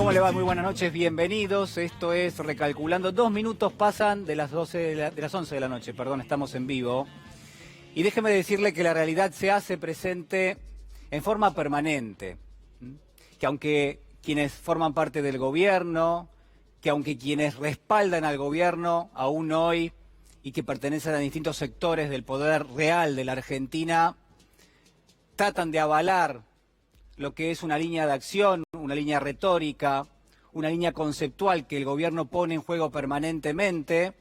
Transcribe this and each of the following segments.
¿Cómo le va? Muy buenas noches, bienvenidos. Esto es Recalculando. 2 minutos pasan de las 11 de la noche, perdón, estamos en vivo. Y déjeme decirle que la realidad se hace presente en forma permanente. Que aunque quienes forman parte del gobierno, que aunque quienes respaldan al gobierno aún hoy y que pertenecen a distintos sectores del poder real de la Argentina, tratan de avalar lo que es una línea de acción, una línea retórica, una línea conceptual que el gobierno pone en juego permanentemente,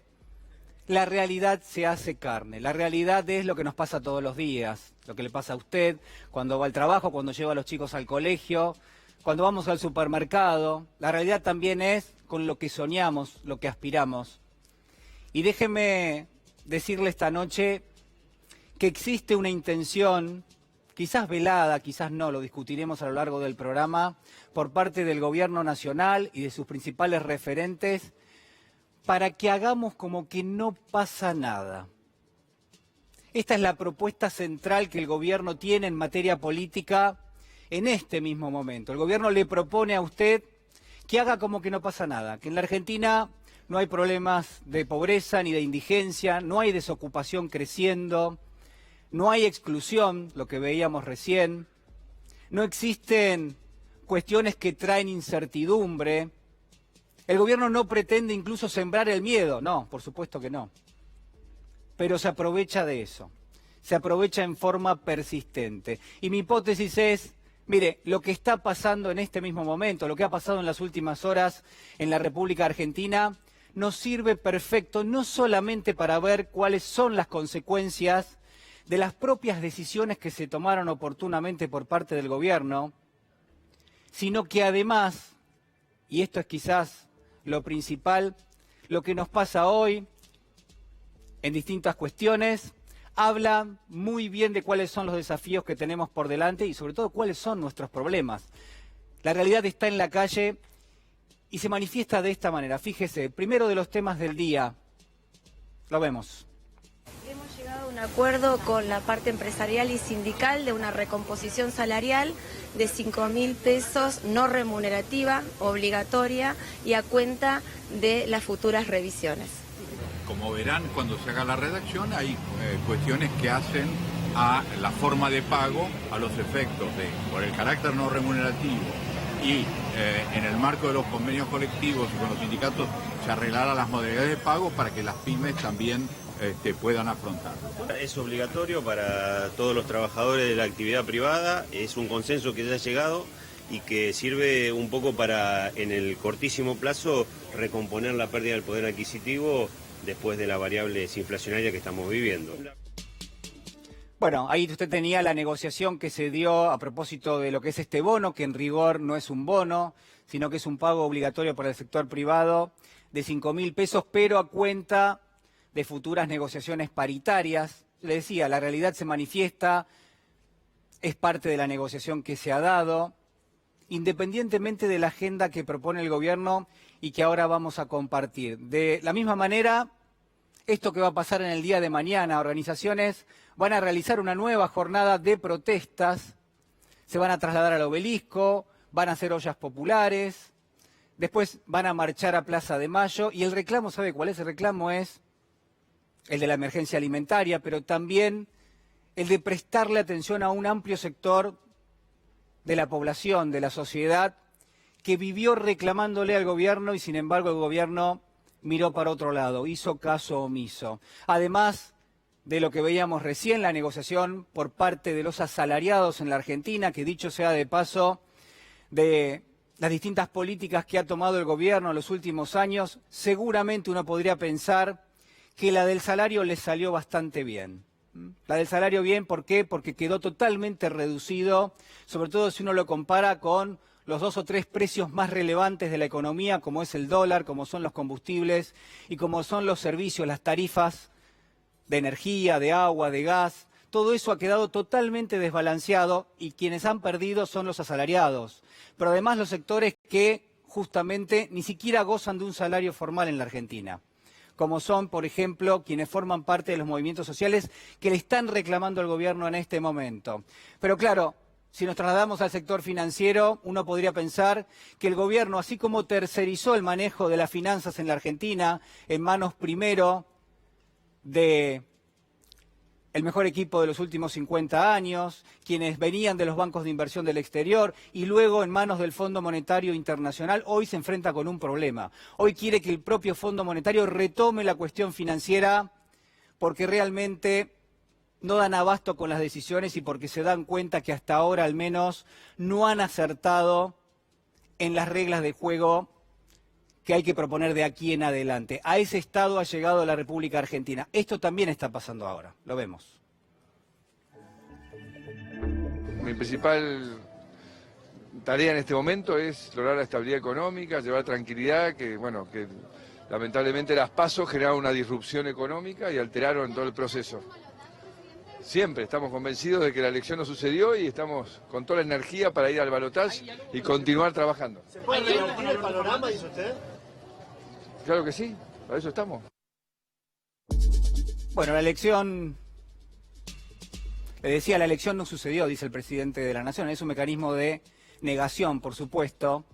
la realidad se hace carne. La realidad es lo que nos pasa todos los días, lo que le pasa a usted cuando va al trabajo, cuando lleva a los chicos al colegio, cuando vamos al supermercado. La realidad también es con lo que soñamos, lo que aspiramos. Y déjeme decirle esta noche que existe una intención, quizás velada, quizás no, lo discutiremos a lo largo del programa, por parte del gobierno nacional y de sus principales referentes, para que hagamos como que no pasa nada. Esta es la propuesta central que el gobierno tiene en materia política en este mismo momento. El gobierno le propone a usted que haga como que no pasa nada, que en la Argentina no hay problemas de pobreza ni de indigencia, no hay desocupación creciendo, no hay exclusión, lo que veíamos recién, no existen cuestiones que traen incertidumbre. El gobierno no pretende incluso sembrar el miedo, no, por supuesto que no. Pero se aprovecha de eso, se aprovecha en forma persistente. Y mi hipótesis es, mire, lo que está pasando en este mismo momento, lo que ha pasado en las últimas horas en la República Argentina, nos sirve perfecto no solamente para ver cuáles son las consecuencias de las propias decisiones que se tomaron oportunamente por parte del gobierno, sino que además, y esto es quizás lo principal, lo que nos pasa hoy en distintas cuestiones, habla muy bien de cuáles son los desafíos que tenemos por delante y sobre todo cuáles son nuestros problemas. La realidad está en la calle y se manifiesta de esta manera. Fíjese, primero de los temas del día, lo vemos. Hemos llegado a un acuerdo con la parte empresarial y sindical de una recomposición salarial de 5.000 pesos no remunerativa, obligatoria y a cuenta de las futuras revisiones. Como verán, cuando se haga la redacción hay cuestiones que hacen a la forma de pago, a los efectos de, por el carácter no remunerativo y en el marco de los convenios colectivos y con los sindicatos se arreglarán las modalidades de pago para que las pymes también puedan afrontarlo. Es obligatorio para todos los trabajadores de la actividad privada, es un consenso que ya ha llegado y que sirve un poco para, en el cortísimo plazo, recomponer la pérdida del poder adquisitivo después de la variable inflacionaria que estamos viviendo. Bueno, ahí usted tenía la negociación que se dio a propósito de lo que es este bono, que en rigor no es un bono, sino que es un pago obligatorio para el sector privado de 5.000 pesos, pero a cuenta de futuras negociaciones paritarias. Le decía, la realidad se manifiesta, es parte de la negociación que se ha dado, independientemente de la agenda que propone el gobierno y que ahora vamos a compartir. De la misma manera, esto que va a pasar en el día de mañana, organizaciones van a realizar una nueva jornada de protestas, se van a trasladar al obelisco, van a hacer ollas populares, después van a marchar a Plaza de Mayo y el reclamo, ¿sabe cuál es? El reclamo es el de la emergencia alimentaria, pero también el de prestarle atención a un amplio sector de la población, de la sociedad, que vivió reclamándole al gobierno y sin embargo el gobierno miró para otro lado, hizo caso omiso. Además de lo que veíamos recién, la negociación por parte de los asalariados en la Argentina, que dicho sea de paso, de las distintas políticas que ha tomado el gobierno en los últimos años, seguramente uno podría pensar que la del salario le salió bastante bien. La del salario bien, ¿por qué? Porque quedó totalmente reducido, sobre todo si uno lo compara con los 2 o 3 precios más relevantes de la economía, como es el dólar, como son los combustibles y como son los servicios, las tarifas de energía, de agua, de gas. Todo eso ha quedado totalmente desbalanceado y quienes han perdido son los asalariados. Pero además los sectores que justamente ni siquiera gozan de un salario formal en la Argentina, como son, por ejemplo, quienes forman parte de los movimientos sociales que le están reclamando al gobierno en este momento. Pero claro, si nos trasladamos al sector financiero, uno podría pensar que el gobierno, así como tercerizó el manejo de las finanzas en la Argentina, en manos primero de el mejor equipo de los últimos 50 años, quienes venían de los bancos de inversión del exterior y luego en manos del Fondo Monetario Internacional, hoy se enfrenta con un problema. Hoy quiere que el propio Fondo Monetario retome la cuestión financiera porque realmente no dan abasto con las decisiones y porque se dan cuenta que hasta ahora al menos no han acertado en las reglas de juego que hay que proponer de aquí en adelante. A ese estado ha llegado la República Argentina. Esto también está pasando ahora, lo vemos. Mi principal tarea en este momento es lograr la estabilidad económica, llevar tranquilidad, que lamentablemente las PASO generaron una disrupción económica y alteraron todo el proceso. Siempre estamos convencidos de que la elección no sucedió y estamos con toda la energía para ir al balotaje y continuar trabajando. ¿Se puede revertir el panorama, dice usted? Claro que sí, para eso estamos. Bueno, la elección, le decía, la elección no sucedió, dice el presidente de la Nación. Es un mecanismo de negación, por supuesto.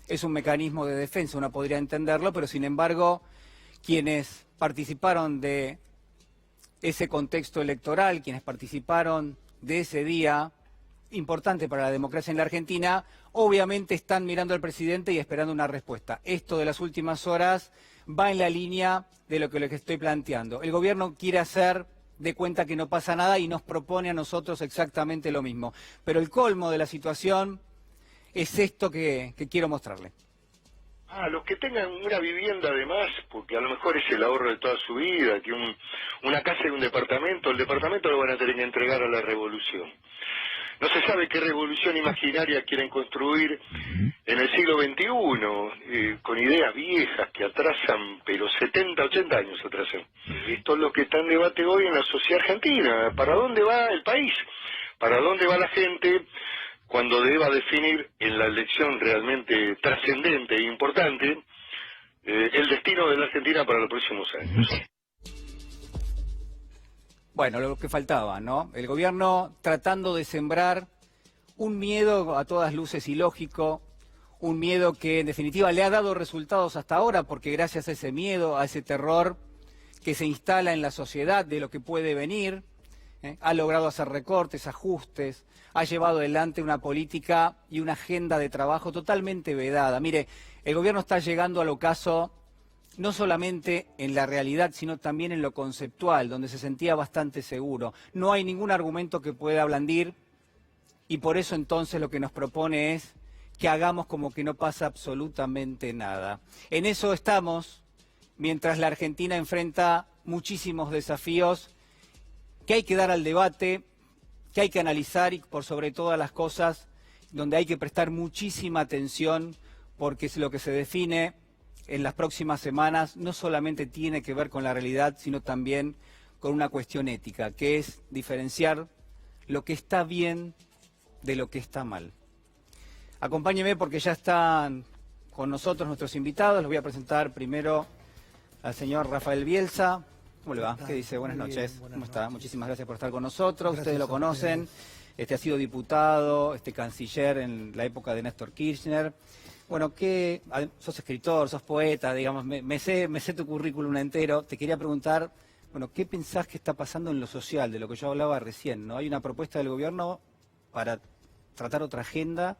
Es un mecanismo de defensa, uno podría entenderlo, pero sin embargo, quienes participaron de ese contexto electoral, quienes participaron de ese día importante para la democracia en la Argentina, obviamente están mirando al presidente y esperando una respuesta. Esto de las últimas horas va en la línea de lo que les estoy planteando. El gobierno quiere hacer de cuenta que no pasa nada y nos propone a nosotros exactamente lo mismo. Pero el colmo de la situación es esto que quiero mostrarle. A los que tengan una vivienda además, porque a lo mejor es el ahorro de toda su vida, que una casa y un departamento, el departamento lo van a tener que entregar a la revolución. No se sabe qué revolución imaginaria quieren construir en el siglo XXI, con ideas viejas que atrasan, pero 70, 80 años atrasan. Esto es lo que está en debate hoy en la sociedad argentina. ¿Para dónde va el país? ¿Para dónde va la gente cuando deba definir en la elección realmente trascendente e importante el destino de la Argentina para los próximos años? Bueno, lo que faltaba, ¿no? El gobierno tratando de sembrar un miedo a todas luces ilógico, un miedo que en definitiva le ha dado resultados hasta ahora, porque gracias a ese miedo, a ese terror que se instala en la sociedad de lo que puede venir, ha logrado hacer recortes, ajustes, ha llevado adelante una política y una agenda de trabajo totalmente vedada. Mire, el gobierno está llegando al ocaso no solamente en la realidad, sino también en lo conceptual, donde se sentía bastante seguro. No hay ningún argumento que pueda blandir y por eso entonces lo que nos propone es que hagamos como que no pasa absolutamente nada. En eso estamos, mientras la Argentina enfrenta muchísimos desafíos que hay que dar al debate, que hay que analizar y por sobre todas las cosas, donde hay que prestar muchísima atención, porque es lo que se define en las próximas semanas no solamente tiene que ver con la realidad, sino también con una cuestión ética, que es diferenciar lo que está bien de lo que está mal. Acompáñeme porque ya están con nosotros nuestros invitados. Les voy a presentar primero al señor Rafael Bielsa. ¿Cómo le va? ¿Qué dice? Buenas noches. ¿Cómo está? Muchísimas gracias por estar con nosotros. Ustedes lo conocen. Ha sido diputado, canciller en la época de Néstor Kirchner. Bueno, que sos escritor, sos poeta, digamos, me sé tu currículum entero. Te quería preguntar, bueno, ¿qué pensás que está pasando en lo social, de lo que yo hablaba recién, ¿no? Hay una propuesta del gobierno para tratar otra agenda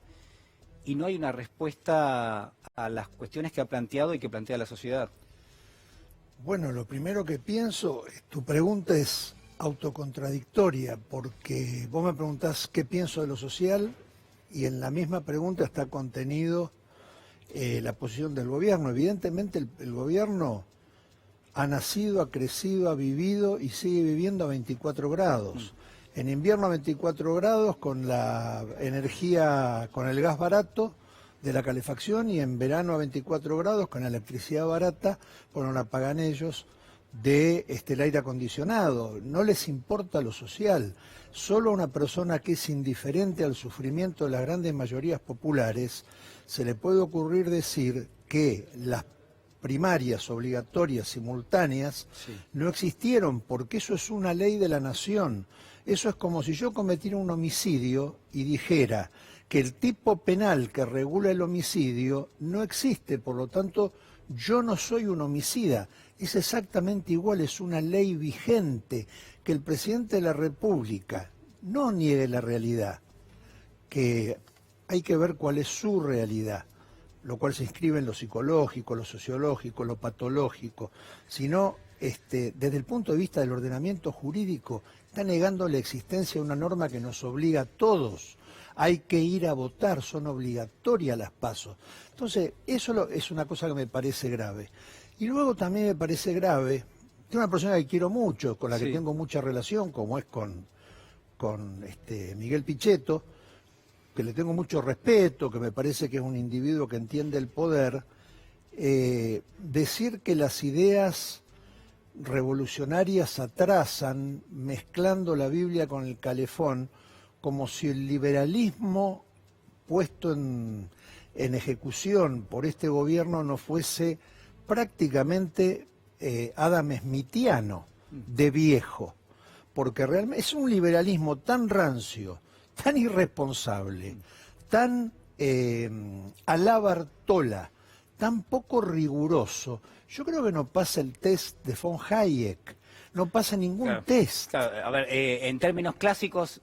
y no hay una respuesta a las cuestiones que ha planteado y que plantea la sociedad. Bueno, lo primero que pienso, tu pregunta es autocontradictoria, porque vos me preguntás qué pienso de lo social y en la misma pregunta está contenido la posición del gobierno. Evidentemente el gobierno ha nacido, ha crecido, ha vivido y sigue viviendo a 24 grados. En invierno a 24 grados con la energía, con el gas barato de la calefacción, y en verano a 24 grados con la electricidad barata, bueno, la pagan ellos, de el aire acondicionado. No les importa lo social. Solo a una persona que es indiferente al sufrimiento de las grandes mayorías populares se le puede ocurrir decir que las primarias obligatorias simultáneas no existieron, porque eso es una ley de la nación. Eso es como si yo cometiera un homicidio y dijera que el tipo penal que regula el homicidio no existe, por lo tanto yo no soy un homicida. Es exactamente igual, es una ley vigente. Que el presidente de la República no niegue la realidad, que hay que ver cuál es su realidad, lo cual se inscribe en lo psicológico, lo sociológico, lo patológico, sino desde el punto de vista del ordenamiento jurídico está negando la existencia de una norma que nos obliga a todos. Hay que ir a votar, son obligatorias las PASO. Entonces, eso es una cosa que me parece grave. Y luego también me parece grave, tengo una persona que quiero mucho, con la que tengo mucha relación, como es con Miguel Pichetto, que le tengo mucho respeto, que me parece que es un individuo que entiende el poder, decir que las ideas revolucionarias atrasan, mezclando la Biblia con el calefón, como si el liberalismo puesto en ejecución por este gobierno no fuese prácticamente Adam Smithiano de viejo, porque realmente es un liberalismo tan rancio, tan irresponsable, tan a la Bartola, tan poco riguroso. Yo creo que no pasa el test de von Hayek, no pasa ningún test. Claro, a ver, en términos clásicos,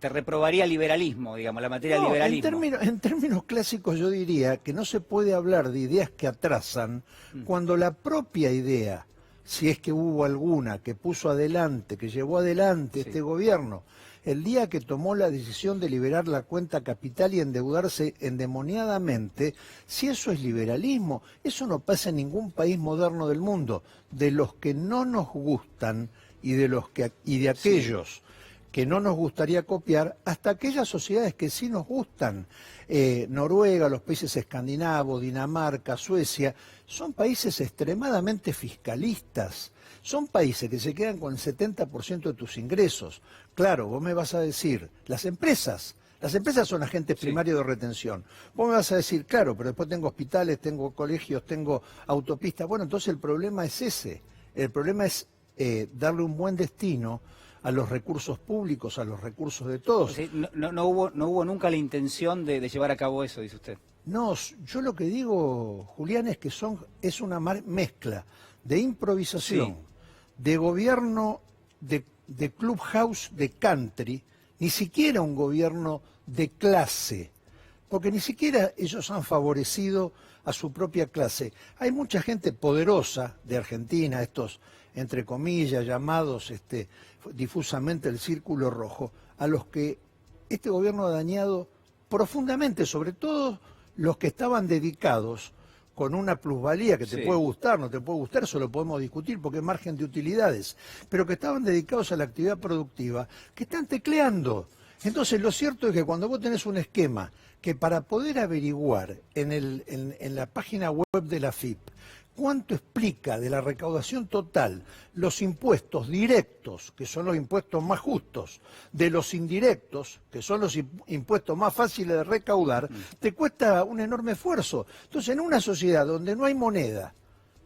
reprobaría liberalismo, digamos, la materia del liberalismo. En términos clásicos yo diría que no se puede hablar de ideas que atrasan cuando la propia idea, si es que hubo alguna, que puso adelante, que llevó adelante este gobierno, el día que tomó la decisión de liberar la cuenta capital y endeudarse endemoniadamente, si eso es liberalismo, eso no pasa en ningún país moderno del mundo. De los que no nos gustan y de aquellos que no nos gustaría copiar, hasta aquellas sociedades que sí nos gustan. Noruega, los países escandinavos, Dinamarca, Suecia, son países extremadamente fiscalistas. Son países que se quedan con el 70% de tus ingresos. Claro, vos me vas a decir, las empresas son agentes primarios de retención. Vos me vas a decir, claro, pero después tengo hospitales, tengo colegios, tengo autopistas. Bueno, entonces el problema es ese. El problema es darle un buen destino a los recursos públicos, a los recursos de todos. Sí, no hubo nunca la intención de llevar a cabo eso, dice usted. No, yo lo que digo, Julián, es que es una mezcla de improvisación, de gobierno, de clubhouse, de country, ni siquiera un gobierno de clase, porque ni siquiera ellos han favorecido a su propia clase. Hay mucha gente poderosa de Argentina, estos, entre comillas, llamados difusamente el Círculo Rojo, a los que este gobierno ha dañado profundamente, sobre todo los que estaban dedicados con una plusvalía que te puede gustar, no te puede gustar, eso lo podemos discutir porque es margen de utilidades, pero que estaban dedicados a la actividad productiva, que están tecleando. Entonces lo cierto es que cuando vos tenés un esquema que para poder averiguar en la página web de la AFIP cuánto explica de la recaudación total los impuestos directos, que son los impuestos más justos, de los indirectos, que son los impuestos más fáciles de recaudar, te cuesta un enorme esfuerzo. Entonces, en una sociedad donde no hay moneda,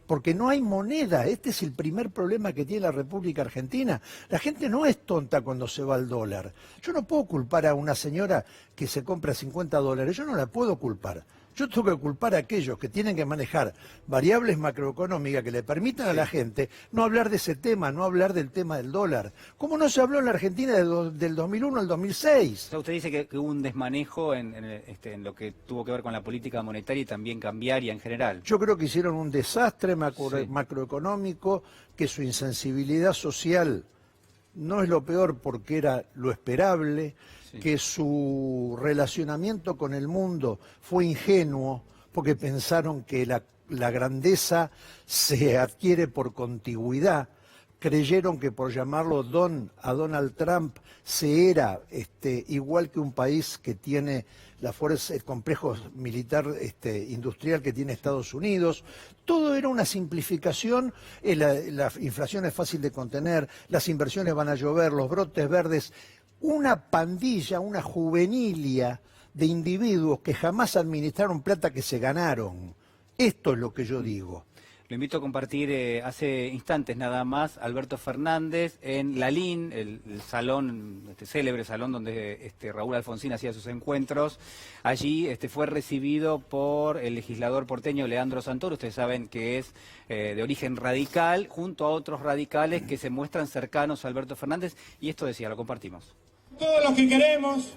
porque no hay moneda, este es el primer problema que tiene la República Argentina, la gente no es tonta cuando se va al dólar. Yo no puedo culpar a una señora que se compra $50, yo no la puedo culpar. Yo tengo que culpar a aquellos que tienen que manejar variables macroeconómicas que le permitan a la gente no hablar de ese tema, no hablar del tema del dólar. ¿Cómo no se habló en la Argentina del 2001 al 2006? O sea, usted dice que hubo un desmanejo en lo que tuvo que ver con la política monetaria y también cambiaria en general. Yo creo que hicieron un desastre macroeconómico, que su insensibilidad social no es lo peor porque era lo esperable, que su relacionamiento con el mundo fue ingenuo porque pensaron que la grandeza se adquiere por contigüidad, creyeron que por llamarlo don a Donald Trump se era igual que un país que tiene la fuerza, el complejo militar industrial que tiene Estados Unidos. Todo era una simplificación, la inflación es fácil de contener, las inversiones van a llover, los brotes verdes, una pandilla, una juvenilia de individuos que jamás administraron plata que se ganaron. Esto es lo que yo digo. Lo invito a compartir hace instantes nada más Alberto Fernández en Lalín, el salón, célebre salón donde Raúl Alfonsín hacía sus encuentros. Allí fue recibido por el legislador porteño Leandro Santoro. Ustedes saben que es de origen radical, junto a otros radicales que se muestran cercanos a Alberto Fernández. Y esto decía, lo compartimos. Todos los que queremos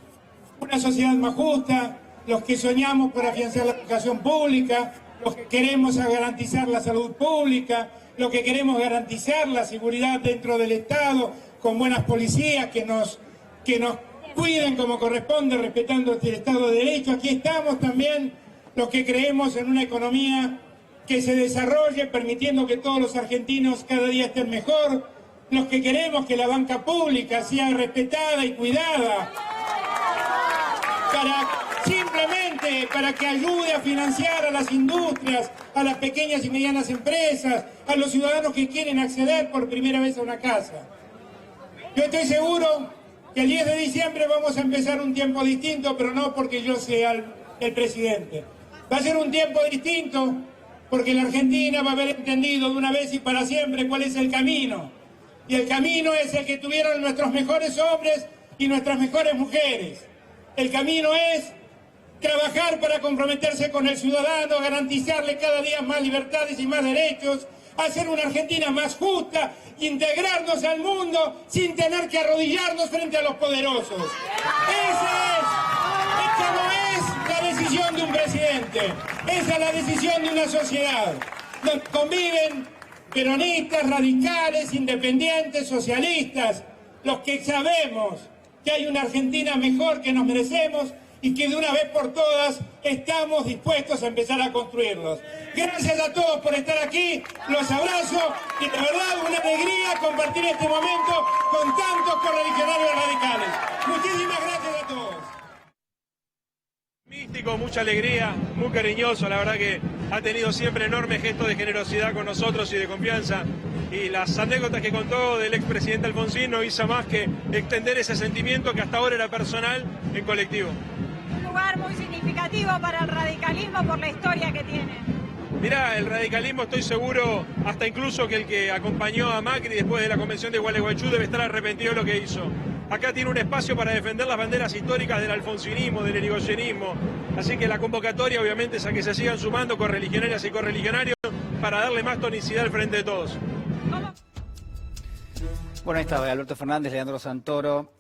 una sociedad más justa, los que soñamos por afianzar la educación pública, los que queremos garantizar la salud pública, los que queremos garantizar la seguridad dentro del Estado, con buenas policías que nos cuiden como corresponde, respetando el Estado de Derecho. Aquí estamos también los que creemos en una economía que se desarrolle, permitiendo que todos los argentinos cada día estén mejor, los que queremos que la banca pública sea respetada y cuidada, simplemente para que ayude a financiar a las industrias, a las pequeñas y medianas empresas, a los ciudadanos que quieren acceder por primera vez a una casa. Yo estoy seguro que el 10 de diciembre vamos a empezar un tiempo distinto, pero no porque yo sea el presidente. Va a ser un tiempo distinto porque la Argentina va a haber entendido de una vez y para siempre cuál es el camino. Y el camino es el que tuvieron nuestros mejores hombres y nuestras mejores mujeres. El camino es trabajar para comprometerse con el ciudadano, garantizarle cada día más libertades y más derechos, hacer una Argentina más justa, integrarnos al mundo sin tener que arrodillarnos frente a los poderosos. Esa no es la decisión de un presidente, esa es la decisión de una sociedad donde conviven peronistas, radicales, independientes, socialistas, los que sabemos que hay una Argentina mejor que nos merecemos y que de una vez por todas estamos dispuestos a empezar a construirlos. Gracias a todos por estar aquí, los abrazo y de verdad una alegría compartir este momento con tantos correligionarios radicales. Muchísimas gracias a todos. Místico, mucha alegría, muy cariñoso, la verdad que ha tenido siempre enormes gestos de generosidad con nosotros y de confianza. Y las anécdotas que contó del expresidente Alfonsín no hizo más que extender ese sentimiento que hasta ahora era personal en colectivo. Un lugar muy significativo para el radicalismo por la historia que tiene. Mirá, el radicalismo estoy seguro, hasta incluso que el que acompañó a Macri después de la convención de Gualeguaychú debe estar arrepentido de lo que hizo. Acá tiene un espacio para defender las banderas históricas del alfonsinismo, del irigoyenismo. Así que la convocatoria obviamente es a que se sigan sumando correligionarias y correligionarios para darle más tonicidad al frente de todos. Bueno, ahí estaba Alberto Fernández, Leandro Santoro.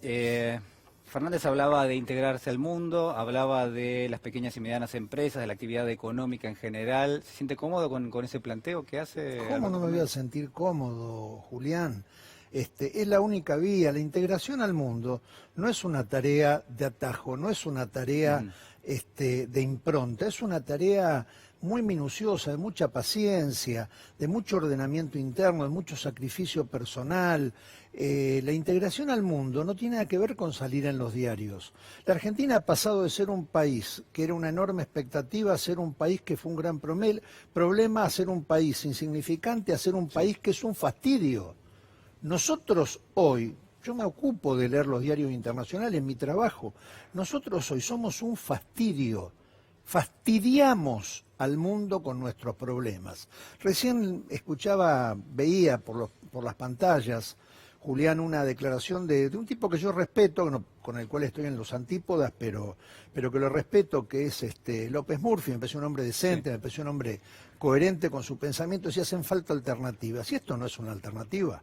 Fernández hablaba de integrarse al mundo, hablaba de las pequeñas y medianas empresas, de la actividad económica en general. ¿Se siente cómodo con ese planteo que hace? ¿Cómo no me voy a sentir cómodo, Julián? Es la única vía. La integración al mundo no es una tarea de atajo, no es una tarea de impronta, es una tarea muy minuciosa, de mucha paciencia, de mucho ordenamiento interno, de mucho sacrificio personal. La integración al mundo no tiene nada que ver con salir en los diarios. La Argentina ha pasado de ser un país que era una enorme expectativa a ser un país que fue un gran problema, a ser un país insignificante, a ser un país que es un fastidio. Nosotros hoy, yo me ocupo de leer los diarios internacionales en mi trabajo, nosotros hoy somos un fastidio, fastidiamos al mundo con nuestros problemas. Recién veía por las pantallas, Julián, una declaración de un tipo que yo respeto, con el cual estoy en los antípodas, pero que lo respeto, que es López Murphy. Me pareció un hombre decente, me pareció un hombre coherente con su pensamiento. Si hacen falta alternativas, y esto no es una alternativa.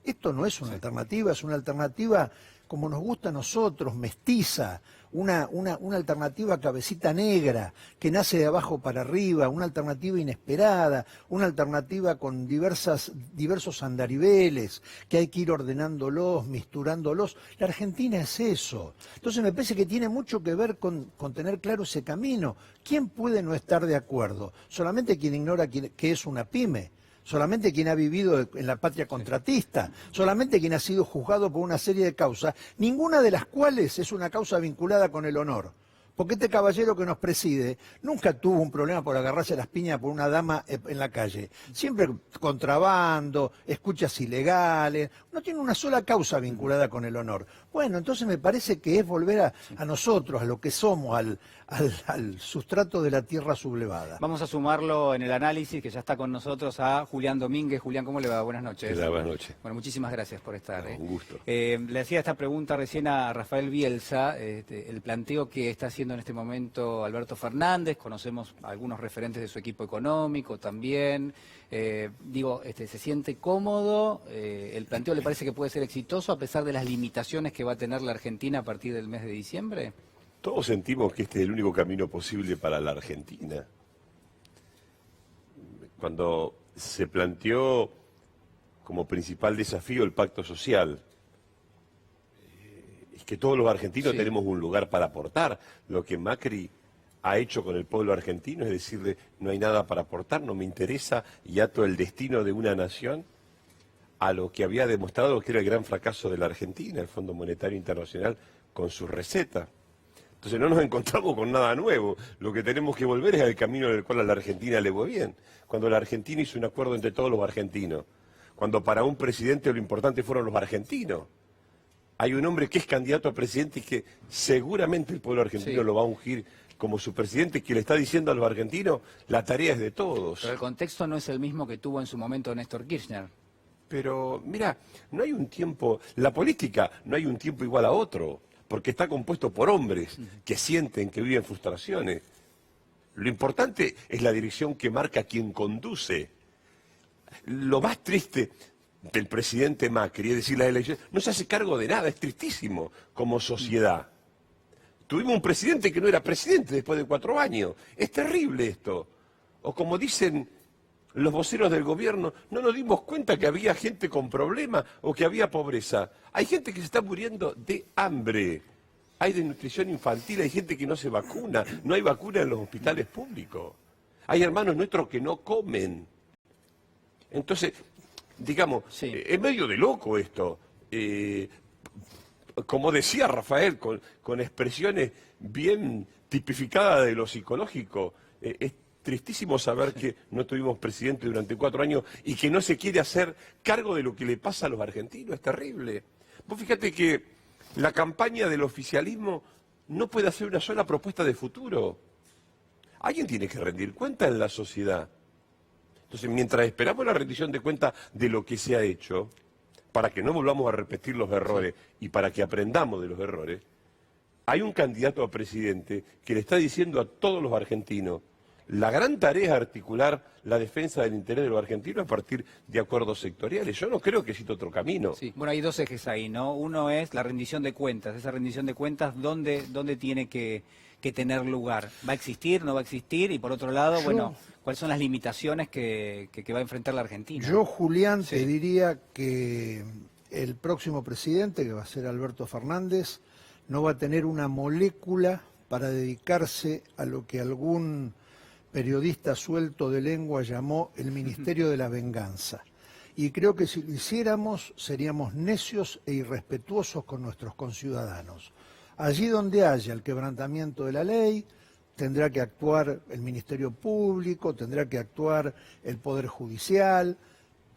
Esto no es una alternativa, es una alternativa como nos gusta a nosotros, mestiza, una alternativa cabecita negra, que nace de abajo para arriba, una alternativa inesperada, una alternativa con diversos andariveles, que hay que ir ordenándolos, misturándolos. La Argentina es eso. Entonces me parece que tiene mucho que ver con tener claro ese camino. ¿Quién puede no estar de acuerdo? Solamente quien ignora qué es una pyme. Solamente quien ha vivido en la patria contratista, solamente quien ha sido juzgado por una serie de causas, ninguna de las cuales es una causa vinculada con el honor. Porque este caballero que nos preside nunca tuvo un problema por agarrarse a las piñas por una dama en la calle. Siempre contrabando, escuchas ilegales, no tiene una sola causa vinculada con el honor. Bueno, entonces me parece que es volver a nosotros, a lo que somos, al sustrato de la tierra sublevada. Vamos a sumarlo en el análisis, que ya está con nosotros, a Julián Domínguez. Julián, ¿cómo le va? Buenas noches. Buenas noches. Bueno, muchísimas gracias por estar. Un gusto. Le hacía esta pregunta recién a Rafael Bielsa, el planteo que está haciendo en este momento Alberto Fernández. Conocemos algunos referentes de su equipo económico también. ¿Se siente cómodo? ¿El planteo le parece que puede ser exitoso a pesar de las limitaciones que va a tener la Argentina a partir del mes de diciembre? Todos sentimos que este es el único camino posible para la Argentina. Cuando se planteó como principal desafío el pacto social, es que todos los argentinos tenemos un lugar para aportar. Lo que Macri ha hecho con el pueblo argentino es decirle, no hay nada para aportar, no me interesa, y ato el destino de una nación a lo que había demostrado que era el gran fracaso de la Argentina, el Fondo Monetario Internacional, con su receta. Entonces no nos encontramos con nada nuevo. Lo que tenemos que volver es al camino en el cual a la Argentina le fue bien. Cuando la Argentina hizo un acuerdo entre todos los argentinos. Cuando para un presidente lo importante fueron los argentinos. Hay un hombre que es candidato a presidente y que seguramente el pueblo argentino lo va a ungir como su presidente, que le está diciendo a los argentinos, la tarea es de todos. Pero el contexto no es el mismo que tuvo en su momento Néstor Kirchner. Pero, mira, no hay un tiempo, la política no hay un tiempo igual a otro, porque está compuesto por hombres que sienten, que viven frustraciones. Lo importante es la dirección que marca quien conduce. Lo más triste del presidente Macri, es decir, las elecciones, no se hace cargo de nada, es tristísimo como sociedad. Tuvimos un presidente que no era presidente después de 4 años. Es terrible esto. O como dicen los voceros del gobierno, no nos dimos cuenta que había gente con problemas o que había pobreza. Hay gente que se está muriendo de hambre. Hay desnutrición infantil, hay gente que no se vacuna. No hay vacuna en los hospitales públicos. Hay hermanos nuestros que no comen. Entonces, digamos, es medio de loco esto. Como decía Rafael, con expresiones bien tipificadas de lo psicológico, es tristísimo saber que no tuvimos presidente durante 4 años y que no se quiere hacer cargo de lo que le pasa a los argentinos, es terrible. Vos fíjate que la campaña del oficialismo no puede hacer una sola propuesta de futuro. Alguien tiene que rendir cuenta en la sociedad. Entonces, mientras esperamos la rendición de cuenta de lo que se ha hecho, para que no volvamos a repetir los errores y para que aprendamos de los errores, hay un candidato a presidente que le está diciendo a todos los argentinos, la gran tarea es articular la defensa del interés de los argentinos a partir de acuerdos sectoriales. Yo no creo que exista otro camino. Sí, bueno, hay 2 ejes ahí, ¿no? Uno es la rendición de cuentas. Esa rendición de cuentas, ¿dónde tiene que tener lugar? ¿Va a existir, no va a existir? Y por otro lado, ¿cuáles son las limitaciones que va a enfrentar la Argentina? Yo, Julián, te diría que el próximo presidente, que va a ser Alberto Fernández, no va a tener una molécula para dedicarse a lo que algún periodista suelto de lengua llamó el Ministerio de la Venganza. Y creo que si lo hiciéramos seríamos necios e irrespetuosos con nuestros conciudadanos. Allí donde haya el quebrantamiento de la ley, tendrá que actuar el Ministerio Público, tendrá que actuar el Poder Judicial,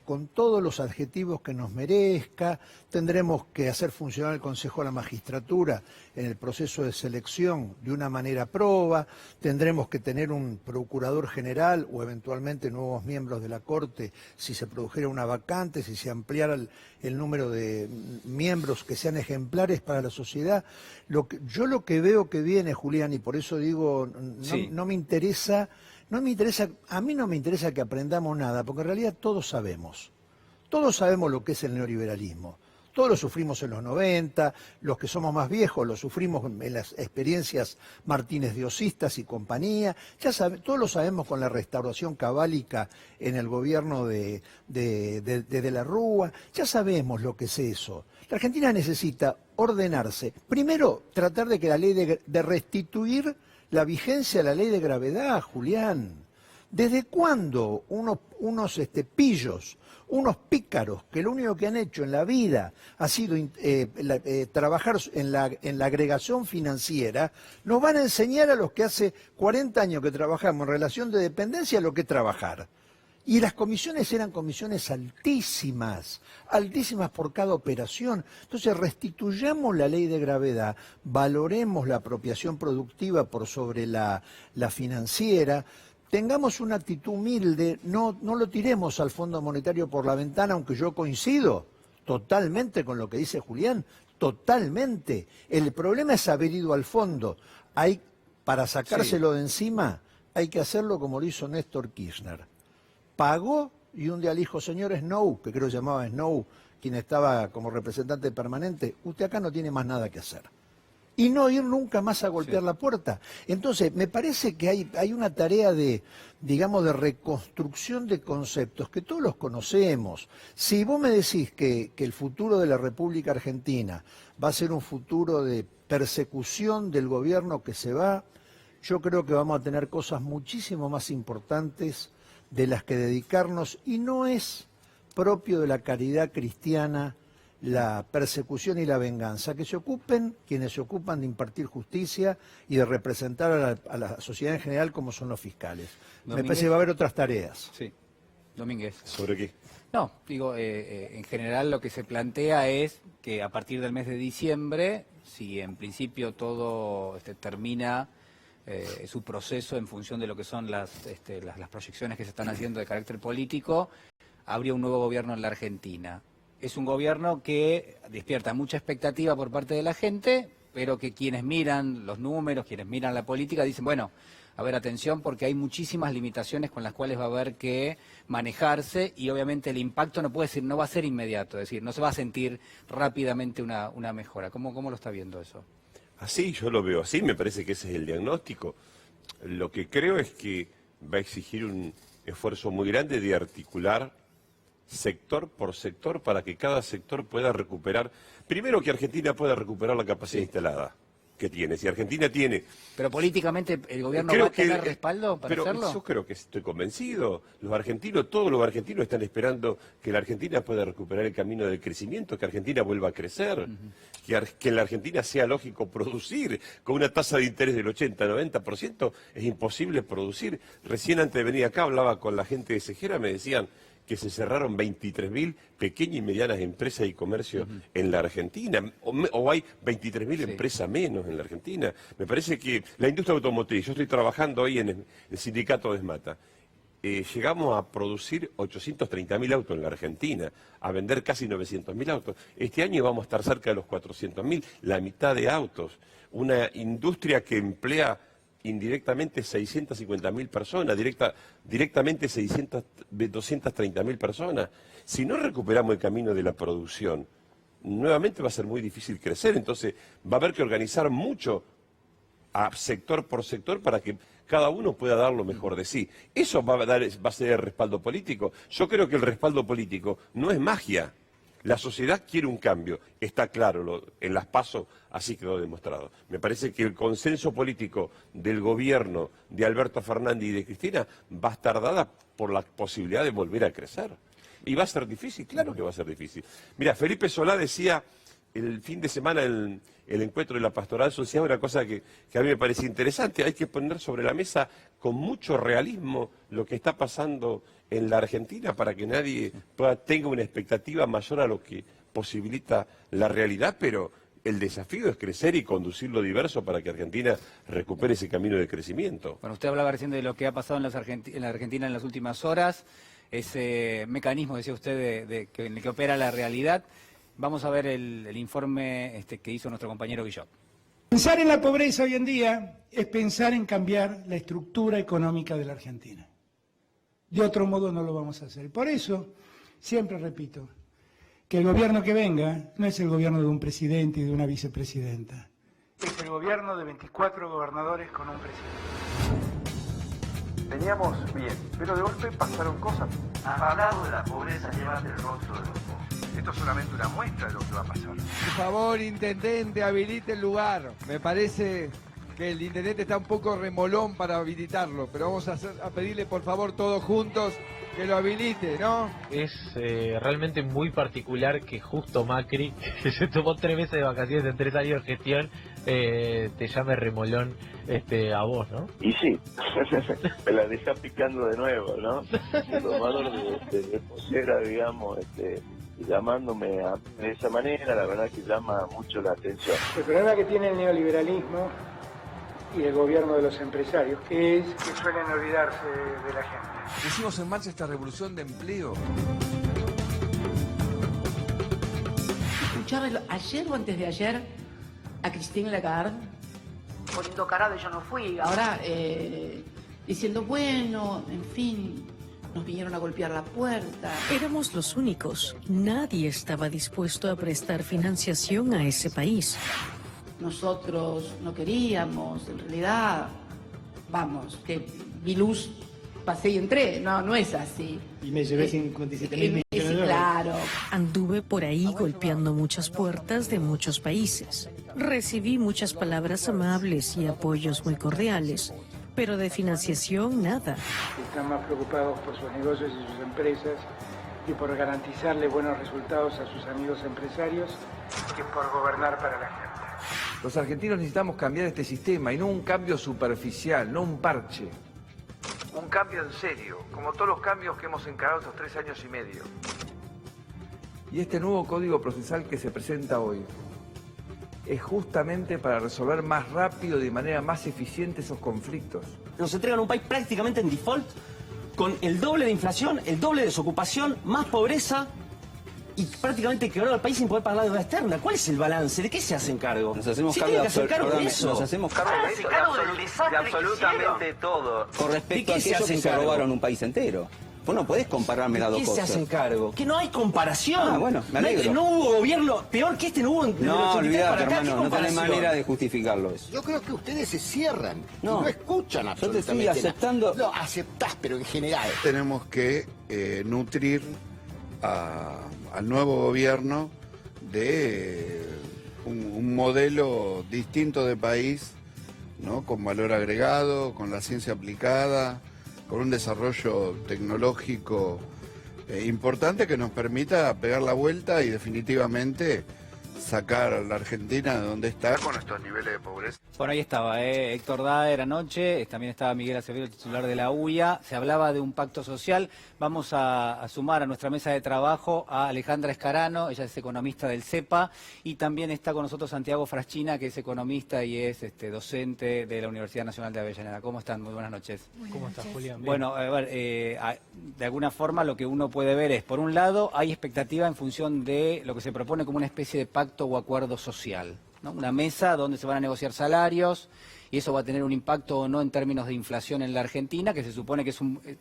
con todos los adjetivos que nos merezca. Tendremos que hacer funcionar el Consejo de la Magistratura en el proceso de selección de una manera proba. Tendremos que tener un procurador general o eventualmente nuevos miembros de la Corte si se produjera una vacante, si se ampliara el número de miembros que sean ejemplares para la sociedad. Yo lo que veo que viene, Julián, y por eso digo, no me interesa... a mí no me interesa que aprendamos nada, porque en realidad todos sabemos lo que es el neoliberalismo. Todos lo sufrimos en los 90, los que somos más viejos lo sufrimos en las experiencias Martínez de Osistas y compañía. Todos lo sabemos con la restauración cabálica en el gobierno de la Rúa. Ya sabemos lo que es eso. La Argentina necesita ordenarse. Primero, tratar de que la ley de restituir la vigencia de la ley de gravedad, Julián. ¿Desde cuándo unos pillos, unos pícaros, que lo único que han hecho en la vida ha sido trabajar en la agregación financiera, nos van a enseñar a los que hace 40 años que trabajamos en relación de dependencia lo que es trabajar? Y las comisiones eran comisiones altísimas, altísimas por cada operación. Entonces restituyamos la ley de gravedad, valoremos la apropiación productiva por sobre la financiera, tengamos una actitud humilde, no lo tiremos al Fondo Monetario por la ventana, aunque yo coincido totalmente con lo que dice Julián, totalmente. El problema es haber ido al fondo. Para sacárselo de encima, hay que hacerlo como lo hizo Néstor Kirchner. Pagó y un día le dijo, señor Snow, que creo que llamaba Snow, quien estaba como representante permanente, usted acá no tiene más nada que hacer. Y no ir nunca más a golpear la puerta. Entonces, me parece que hay una tarea de reconstrucción de conceptos que todos los conocemos. Si vos me decís que el futuro de la República Argentina va a ser un futuro de persecución del gobierno que se va, yo creo que vamos a tener cosas muchísimo más importantes de las que dedicarnos, y no es propio de la caridad cristiana la persecución y la venganza. Que se ocupen quienes se ocupan de impartir justicia y de representar a la sociedad en general, como son los fiscales. Me parece que va a haber otras tareas. Sí. Domínguez. ¿Sobre qué? No, digo, en general lo que se plantea es que a partir del mes de diciembre, si en principio todo termina su proceso en función de lo que son las proyecciones que se están haciendo de carácter político, habría un nuevo gobierno en la Argentina. Es un gobierno que despierta mucha expectativa por parte de la gente, pero que quienes miran los números, quienes miran la política, dicen, bueno, a ver, atención, porque hay muchísimas limitaciones con las cuales va a haber que manejarse, y obviamente el impacto no va a ser inmediato, es decir, no se va a sentir rápidamente una mejora. ¿Cómo lo está viendo eso? Así, yo lo veo así, me parece que ese es el diagnóstico. Lo que creo es que va a exigir un esfuerzo muy grande de articular sector por sector para que cada sector pueda recuperar, primero que Argentina pueda recuperar la capacidad instalada que tiene. Si Argentina tiene... Pero políticamente el gobierno va a tener respaldo para hacerlo. Yo creo que estoy convencido. Todos los argentinos están esperando que la Argentina pueda recuperar el camino del crecimiento, que Argentina vuelva a crecer, que en la Argentina sea lógico producir. Con una tasa de interés del 80-90% es imposible producir. Recién antes de venir acá hablaba con la gente de Sejera, me decían que se cerraron 23.000 pequeñas y medianas empresas y comercio en la Argentina, o hay 23.000 empresas menos en la Argentina. Me parece que la industria automotriz, yo estoy trabajando hoy en el sindicato de ESMATA, llegamos a producir 830.000 autos en la Argentina, a vender casi 900.000 autos. Este año vamos a estar cerca de los 400.000, la mitad de autos. Una industria que emplea indirectamente 650.000 personas, directamente 230.000 personas. Si no recuperamos el camino de la producción, nuevamente va a ser muy difícil crecer. Entonces va a haber que organizar mucho sector por sector para que cada uno pueda dar lo mejor de sí. Eso va a ser el respaldo político. Yo creo que el respaldo político no es magia. La sociedad quiere un cambio, está claro, en las PASO así quedó demostrado. Me parece que el consenso político del gobierno de Alberto Fernández y de Cristina va a estar dada por la posibilidad de volver a crecer. Y va a ser difícil, claro que va a ser difícil. Mira, Felipe Solá decía el fin de semana el encuentro de la pastoral social, una cosa que a mí me parece interesante. Hay que poner sobre la mesa con mucho realismo lo que está pasando en la Argentina para que nadie tenga una expectativa mayor a lo que posibilita la realidad, pero el desafío es crecer y conducir lo diverso para que Argentina recupere ese camino de crecimiento. Bueno, usted hablaba recién de lo que ha pasado en la Argentina en las últimas horas, ese mecanismo, decía usted, en el que opera la realidad. Vamos a ver el informe que hizo nuestro compañero Guillot. Pensar en la pobreza hoy en día es pensar en cambiar la estructura económica de la Argentina. De otro modo no lo vamos a hacer. Por eso, siempre repito, que el gobierno que venga no es el gobierno de un presidente y de una vicepresidenta. Es el gobierno de 24 gobernadores con un presidente. Veníamos bien, pero de golpe pasaron cosas. Hablando de la pobreza, llévate el rostro de los pobres. Esto es solamente una muestra de lo que va a pasar. Por favor, intendente, habilite el lugar. Me parece que el intendente está un poco remolón para habilitarlo, pero vamos a pedirle por favor todos juntos que lo habilite, ¿no? Es realmente muy particular que justo Macri, que se tomó 3 meses de vacaciones en 3 años de gestión, te llame remolón a vos, ¿no? Y sí, me la deja picando de nuevo, ¿no? El tomador de posera, digamos, llamándome de esa manera, la verdad que llama mucho la atención. El problema que tiene el neoliberalismo y el gobierno de los empresarios es que suelen olvidarse de la gente. Pusimos en marcha esta revolución de empleo. Escuchaba ayer o antes de ayer a Christine Lagarde poniendo cara de yo no fui, ahora diciendo bueno, en fin, nos vinieron a golpear la puerta. Éramos los únicos. Nadie estaba dispuesto a prestar financiación a ese país. Nosotros no queríamos, en realidad, vamos, que vi luz, pasé y entré, no es así. Y me llevé 57.000 millones de dólares. Claro. Anduve por ahí golpeando muchas puertas de muchos países. Recibí muchas palabras amables y apoyos muy cordiales, pero de financiación nada. Están más preocupados por sus negocios y sus empresas y por garantizarle buenos resultados a sus amigos empresarios que por gobernar para la gente. Los argentinos necesitamos cambiar este sistema y no un cambio superficial, no un parche. Un cambio en serio, como todos los cambios que hemos encarado estos 3 años y medio. Y este nuevo código procesal que se presenta hoy es justamente para resolver más rápido y de manera más eficiente esos conflictos. Nos entregan un país prácticamente en default, con el doble de inflación, el doble de desocupación, más pobreza y prácticamente quebrado el país sin poder pagar la deuda externa. ¿Cuál es el balance? ¿De qué se hacen cargo? Nos hacemos cargo de eso. Nos hacemos cargo de eso, de absolutamente todo. Con respecto a aquellos que se robaron un país entero. Vos no podés compararme las dos cosas. ¿De qué se hacen cargo? Que no hay comparación. Ah, bueno, me alegro. No hubo gobierno, peor que este no hubo en No, olvidate, acá, hermano, no tenés manera de justificarlo eso. Yo creo que ustedes se cierran, no escuchan absolutamente. Yo te estoy aceptando. No, aceptás, pero en general. Tenemos que nutrir al nuevo gobierno de un modelo distinto de país, ¿no? Con valor agregado, con la ciencia aplicada, con un desarrollo tecnológico importante que nos permita pegar la vuelta y definitivamente sacar a la Argentina de donde está con estos niveles de pobreza. Bueno, ahí estaba Héctor Daer anoche, también estaba Miguel Acevedo, titular de la UIA, se hablaba de un pacto social. Vamos a sumar a nuestra mesa de trabajo a Alejandra Escarano, ella es economista del CEPA, y también está con nosotros Santiago Fraschina, que es economista y es docente de la Universidad Nacional de Avellaneda. ¿Cómo están? Muy buenas noches. ¿Cómo estás, Julián? Bien. Bueno, de alguna forma lo que uno puede ver es, por un lado, hay expectativa en función de lo que se propone como una especie de pacto o acuerdo social, ¿no? Una mesa donde se van a negociar salarios y eso va a tener un impacto o no en términos de inflación en la Argentina, que se supone que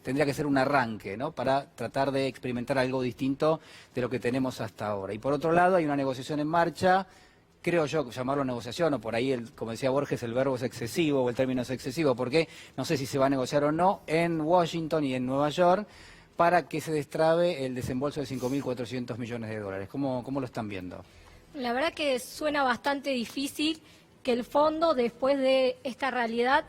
tendría que ser un arranque, ¿no? Para tratar de experimentar algo distinto de lo que tenemos hasta ahora. Y por otro lado hay una negociación en marcha, creo yo, llamarlo negociación, o por ahí, como decía Borges, el verbo es excesivo o el término es excesivo, porque no sé si se va a negociar o no en Washington y en Nueva York para que se destrabe el desembolso de 5.400 millones de dólares. ¿Cómo lo están viendo? La verdad que suena bastante difícil que el fondo, después de esta realidad,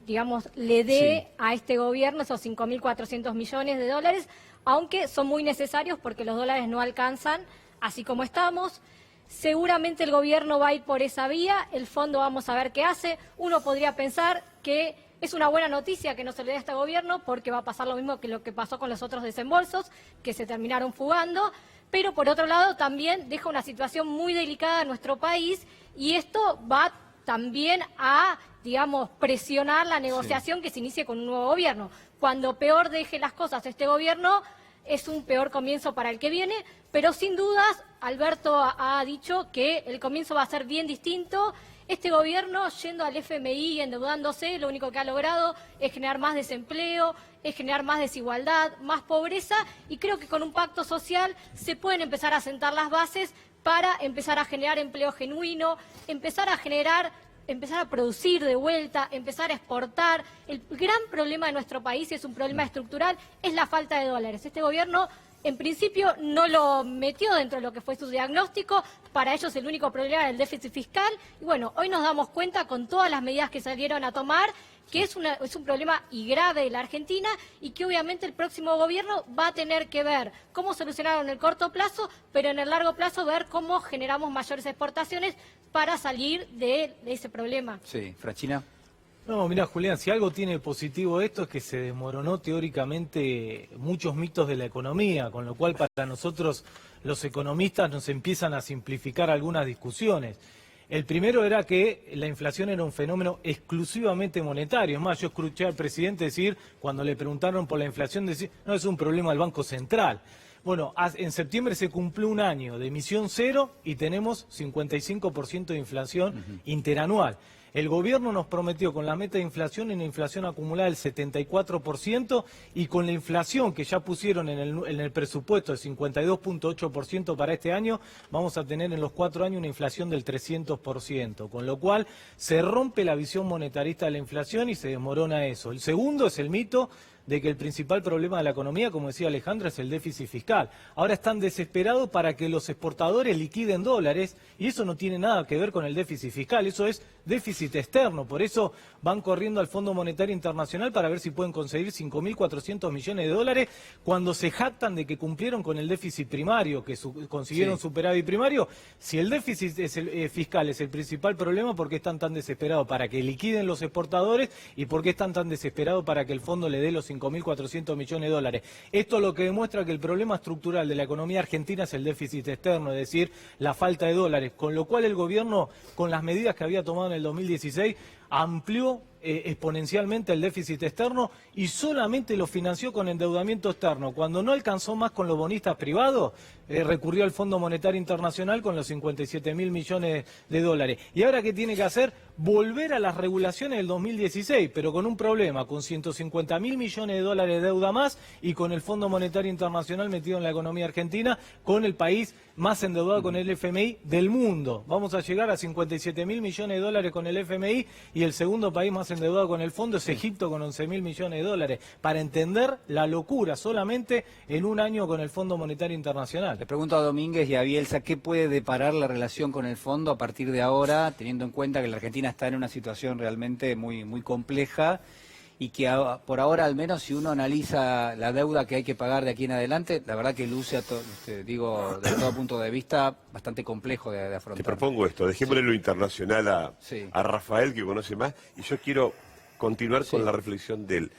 digamos, le dé a este gobierno esos 5.400 millones de dólares, aunque son muy necesarios porque los dólares no alcanzan, así como estamos. Seguramente el gobierno va a ir por esa vía, el fondo vamos a ver qué hace. Uno podría pensar que es una buena noticia que no se le dé a este gobierno porque va a pasar lo mismo que lo que pasó con los otros desembolsos, que se terminaron fugando. Pero por otro lado también deja una situación muy delicada en nuestro país y esto va también a, digamos, presionar la negociación que se inicie con un nuevo gobierno. Cuando peor deje las cosas este gobierno es un peor comienzo para el que viene, pero sin dudas Alberto ha dicho que el comienzo va a ser bien distinto. Este gobierno, yendo al FMI y endeudándose, lo único que ha logrado es generar más desempleo, es generar más desigualdad, más pobreza, y creo que con un pacto social se pueden empezar a sentar las bases para empezar a generar empleo genuino, empezar a producir de vuelta, empezar a exportar. El gran problema de nuestro país, y es un problema estructural, es la falta de dólares. Este gobierno en principio no lo metió dentro de lo que fue su diagnóstico. Para ellos el único problema era el déficit fiscal. Y bueno, hoy nos damos cuenta con todas las medidas que salieron a tomar que es un problema y grave de la Argentina y que obviamente el próximo gobierno va a tener que ver cómo solucionarlo en el corto plazo, pero en el largo plazo ver cómo generamos mayores exportaciones para salir de ese problema. Sí, Frachina. No, mira, Julián, si algo tiene positivo esto es que se desmoronó teóricamente muchos mitos de la economía, con lo cual para nosotros los economistas nos empiezan a simplificar algunas discusiones. El primero era que la inflación era un fenómeno exclusivamente monetario. Es más, yo escuché al presidente decir, cuando le preguntaron por la inflación, decir, no, es un problema del Banco Central. Bueno, en septiembre se cumplió un año de emisión cero y tenemos 55% de inflación interanual. El gobierno nos prometió con la meta de inflación una inflación acumulada del 74% y con la inflación que ya pusieron en el presupuesto de 52.8% para este año, vamos a tener en los 4 años una inflación del 300%, con lo cual se rompe la visión monetarista de la inflación y se desmorona eso. El segundo es el mito de que el principal problema de la economía, como decía Alejandra, es el déficit fiscal. Ahora están desesperados para que los exportadores liquiden dólares y eso no tiene nada que ver con el déficit fiscal, eso es déficit externo. Por eso van corriendo al Fondo Monetario Internacional para ver si pueden conseguir 5.400 millones de dólares cuando se jactan de que cumplieron con el déficit primario, que consiguieron superávit primario. Si el déficit fiscal es el principal problema, ¿por qué están tan desesperados para que liquiden los exportadores y por qué están tan desesperados para que el fondo le dé los 5.400 millones de dólares? Esto lo que demuestra que el problema estructural de la economía argentina es el déficit externo, es decir, la falta de dólares, con lo cual el gobierno, con las medidas que había tomado en el 2016, amplió exponencialmente el déficit externo y solamente lo financió con endeudamiento externo. Cuando no alcanzó más con los bonistas privados, recurrió al Fondo Monetario Internacional con los 57.000 millones de dólares. ¿Y ahora qué tiene que hacer? Volver a las regulaciones del 2016, pero con un problema, con 150.000 millones de dólares de deuda más y con el Fondo Monetario Internacional metido en la economía argentina, con el país más endeudado con el FMI del mundo. Vamos a llegar a 57.000 millones de dólares con el FMI y el segundo país más endeudado con el fondo es Egipto con 11.000 millones de dólares. Para entender la locura solamente en un año con el Fondo Monetario Internacional. Le pregunto a Domínguez y a Bielsa, ¿qué puede deparar la relación con el fondo a partir de ahora, teniendo en cuenta que la Argentina está en una situación realmente muy compleja y que por ahora, al menos si uno analiza la deuda que hay que pagar de aquí en adelante, la verdad que luce, desde todo punto de vista, bastante complejo de afrontar? Te propongo esto, dejémosle lo internacional a Rafael, que conoce más, y yo quiero continuar con la reflexión de él.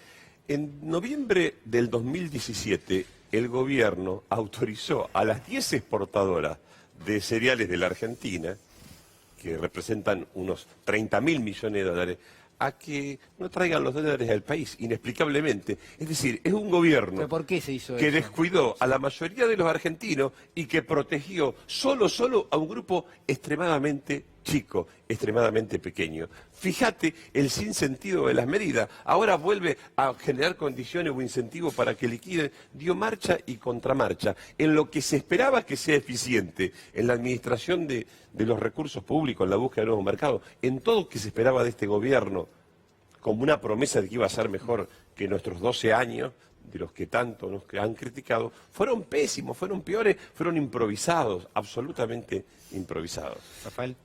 En noviembre del 2017, el gobierno autorizó a las 10 exportadoras de cereales de la Argentina, que representan unos 30.000 millones de dólares, a que no traigan los dólares al país, inexplicablemente. Es decir, es un gobierno ¿Pero por qué se hizo que eso? descuidó a la mayoría de los argentinos y que protegió solo a un grupo extremadamente chico, extremadamente pequeño. Fíjate el sinsentido de las medidas. Ahora vuelve a generar condiciones o incentivos para que liquiden. Dio marcha y contramarcha. En lo que se esperaba que sea eficiente, en la administración de los recursos públicos, en la búsqueda de nuevos mercados, en todo lo que se esperaba de este gobierno, como una promesa de que iba a ser mejor que nuestros 12 años, de los que tanto nos han criticado, fueron pésimos, fueron peores, fueron improvisados, absolutamente improvisados. Rafael.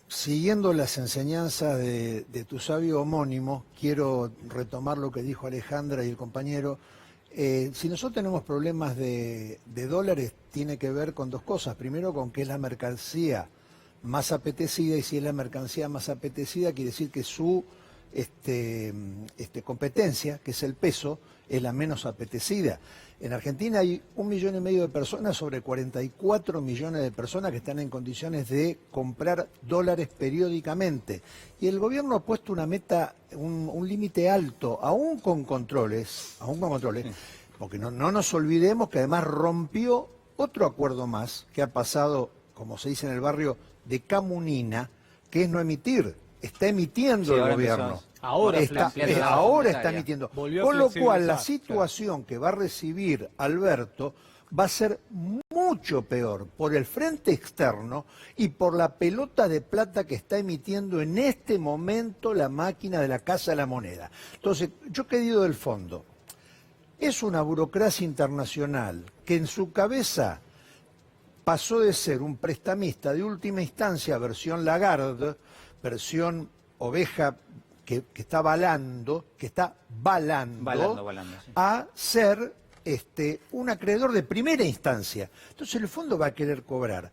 Siguiendo las enseñanzas de tu sabio homónimo, quiero retomar lo que dijo Alejandra y el compañero. Si nosotros tenemos problemas de dólares, tiene que ver con dos cosas. Primero, con que es la mercancía más apetecida, y si es la mercancía más apetecida, quiere decir que su competencia, que es el peso, es la menos apetecida. En Argentina hay 1,5 millones de personas sobre 44 millones de personas que están en condiciones de comprar dólares periódicamente. Y el gobierno ha puesto una meta, un límite alto, aún con controles, porque no nos olvidemos que además rompió otro acuerdo más que ha pasado, como se dice en el barrio, de camunina, que es no emitir. Está emitiendo el gobierno. Ahora está emitiendo. Con lo cual, la situación que va a recibir Alberto va a ser mucho peor por el frente externo y por la pelota de plata que está emitiendo en este momento la máquina de la Casa de la Moneda. Entonces, yo he querido del fondo. es una burocracia internacional que en su cabeza pasó de ser un prestamista de última instancia, versión Lagarde, versión oveja que está balando, sí, a ser un acreedor de primera instancia. Entonces el fondo va a querer cobrar.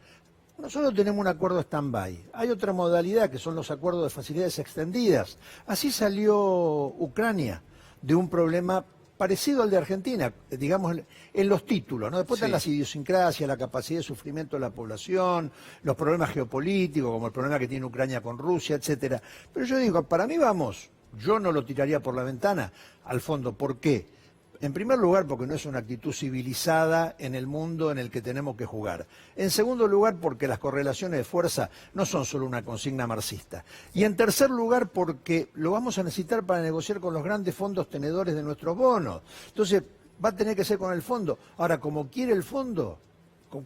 Nosotros tenemos un acuerdo stand-by. Hay otra modalidad que son los acuerdos de facilidades extendidas. Así salió Ucrania de un problema parecido al de Argentina, digamos, en los títulos, ¿no? Después están las idiosincrasias, la capacidad de sufrimiento de la población, los problemas geopolíticos, como el problema que tiene Ucrania con Rusia, etcétera. Pero yo digo, para mí yo no lo tiraría por la ventana al fondo. ¿Por qué? En primer lugar, porque no es una actitud civilizada en el mundo en el que tenemos que jugar. En segundo lugar, porque las correlaciones de fuerza no son solo una consigna marxista. Y en tercer lugar, porque lo vamos a necesitar para negociar con los grandes fondos tenedores de nuestros bonos. Entonces, va a tener que ser con el fondo. Ahora, como quiere el fondo,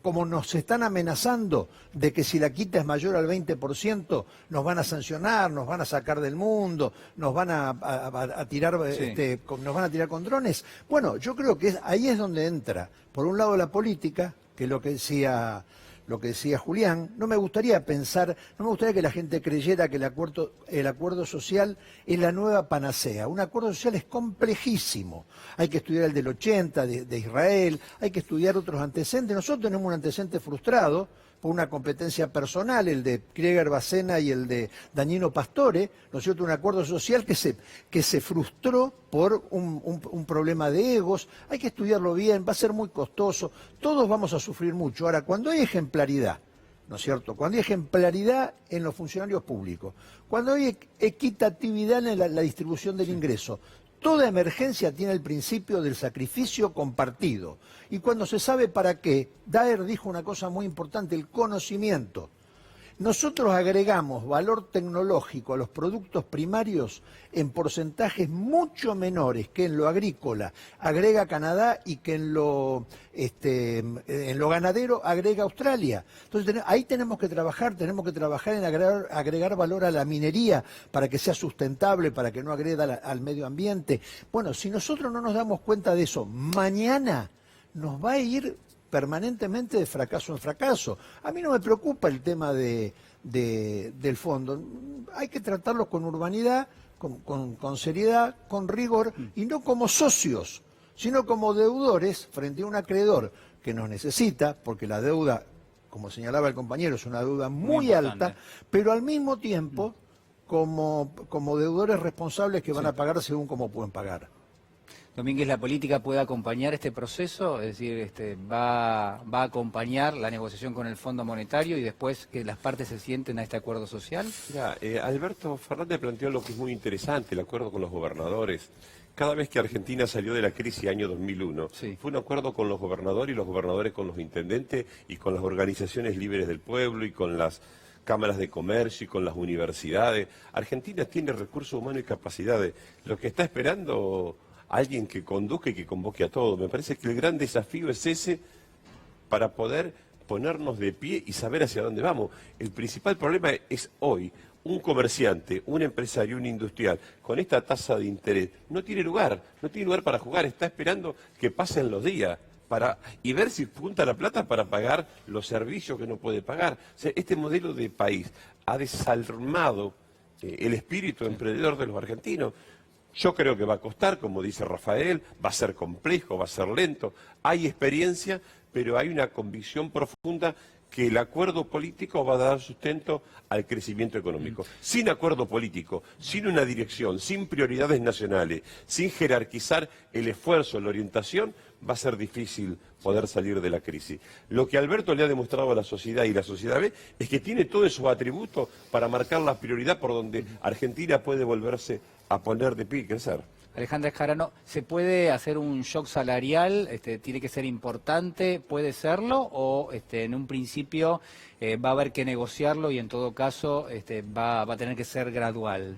como nos están amenazando de que si la quita es mayor al 20%, nos van a sancionar, nos van a sacar del mundo, nos van a tirar, nos van a tirar con drones. Bueno, yo creo que ahí es donde entra, por un lado la política, que es lo que decía Julián. No me gustaría que la gente creyera que el acuerdo social es la nueva panacea. Un acuerdo social es complejísimo. Hay que estudiar el del 80 de Israel, hay que estudiar otros antecedentes. Nosotros tenemos un antecedente frustrado por una competencia personal, el de Krieger Bacena y el de Dañino Pastore, ¿no es cierto? Un acuerdo social que se frustró por un problema de egos. Hay que estudiarlo bien, va a ser muy costoso, todos vamos a sufrir mucho. Ahora, cuando hay ejemplaridad, ¿no es cierto? Cuando hay ejemplaridad en los funcionarios públicos, cuando hay equitatividad en la distribución del ingreso, toda emergencia tiene el principio del sacrificio compartido. Y cuando se sabe para qué, Daer dijo una cosa muy importante, el conocimiento. Nosotros agregamos valor tecnológico a los productos primarios en porcentajes mucho menores que en lo agrícola agrega Canadá y que en lo ganadero agrega Australia. Entonces ahí tenemos que trabajar en agregar valor a la minería para que sea sustentable, para que no agreda al medio ambiente. Bueno, si nosotros no nos damos cuenta de eso, mañana nos va a ir permanentemente de fracaso en fracaso. A mí no me preocupa el tema del fondo. Hay que tratarlo con urbanidad, con seriedad, con rigor, y no como socios, sino como deudores frente a un acreedor que nos necesita, porque la deuda, como señalaba el compañero, es una deuda muy alta, pero al mismo tiempo como deudores responsables que van a pagar según cómo pueden pagar. Domínguez, ¿la política puede acompañar este proceso? Es decir, va a acompañar la negociación con el Fondo Monetario y después que las partes se sienten a este acuerdo social. Mira, Alberto Fernández planteó lo que es muy interesante, el acuerdo con los gobernadores. Cada vez que Argentina salió de la crisis año 2001, fue un acuerdo con los gobernadores y los gobernadores con los intendentes y con las organizaciones libres del pueblo y con las cámaras de comercio y con las universidades. Argentina tiene recursos humanos y capacidades. Lo que está esperando alguien que conduzca y que convoque a todos. Me parece que el gran desafío es ese para poder ponernos de pie y saber hacia dónde vamos. El principal problema es hoy, un comerciante, un empresario, un industrial, con esta tasa de interés, no tiene lugar para jugar, está esperando que pasen los días y ver si junta la plata para pagar los servicios que no puede pagar. O sea, este modelo de país ha desarmado el espíritu emprendedor de los argentinos. Yo creo que va a costar, como dice Rafael, va a ser complejo, va a ser lento. Hay experiencia, pero hay una convicción profunda que el acuerdo político va a dar sustento al crecimiento económico. Sin acuerdo político, sin una dirección, sin prioridades nacionales, sin jerarquizar el esfuerzo, la orientación, va a ser difícil poder salir de la crisis. Lo que Alberto le ha demostrado a la sociedad y la sociedad ve es que tiene todos esos atributos para marcar la prioridad por donde Argentina puede volverse a poner de pie y crecer. Alejandra Escarano, ¿se puede hacer un shock salarial? ¿Tiene que ser importante? ¿Puede serlo? ¿O en un principio va a haber que negociarlo y en todo caso va a tener que ser gradual?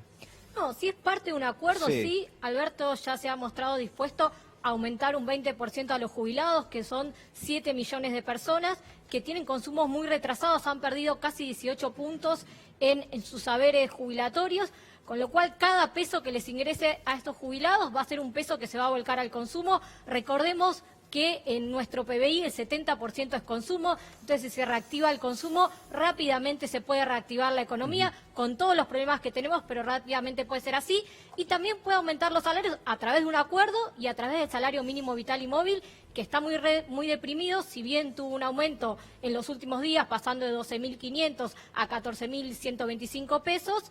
No, si es parte de un acuerdo, sí. Alberto ya se ha mostrado dispuesto a aumentar un 20% a los jubilados, que son 7 millones de personas que tienen consumos muy retrasados, han perdido casi 18 puntos en sus haberes jubilatorios, Con lo cual, cada peso que les ingrese a estos jubilados va a ser un peso que se va a volcar al consumo. Recordemos que en nuestro PBI el 70% es consumo, entonces si se reactiva el consumo, rápidamente se puede reactivar la economía, con todos los problemas que tenemos, pero rápidamente puede ser así, y también puede aumentar los salarios a través de un acuerdo y a través del salario mínimo vital y móvil, que está muy deprimido, si bien tuvo un aumento en los últimos días, pasando de 12.500 a 14.125 pesos,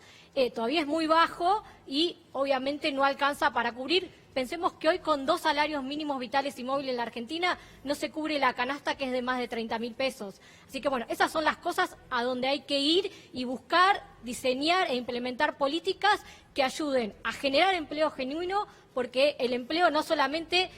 todavía es muy bajo y obviamente no alcanza para cubrir. Pensemos que hoy con 2 salarios mínimos vitales y móviles en la Argentina no se cubre la canasta, que es de más de 30.000 pesos. Así que bueno, esas son las cosas a donde hay que ir y buscar, diseñar e implementar políticas que ayuden a generar empleo genuino, porque el empleo no solamente